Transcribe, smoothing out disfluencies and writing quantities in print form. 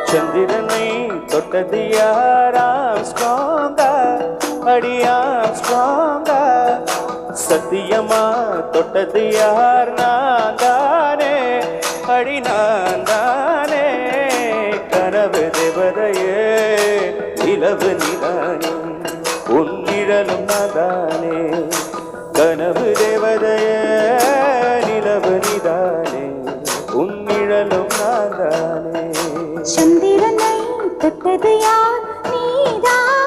சந்திரனை தொட்டது யாராம் ஸ்ட்ராங்கா அடியாம் ஸ்ட்ராங்கா சத்தியமா தொட்டது யார் நான் தானே அடி நான் தானே கனவு தேவதையே நிலவு நிதானே உன்னிழலும் நாதானே கனவு தேவதையே நிலவு நிதானே உன்னிழலும் நாதானே சந்திரனை தொட்டது யார் நீதான்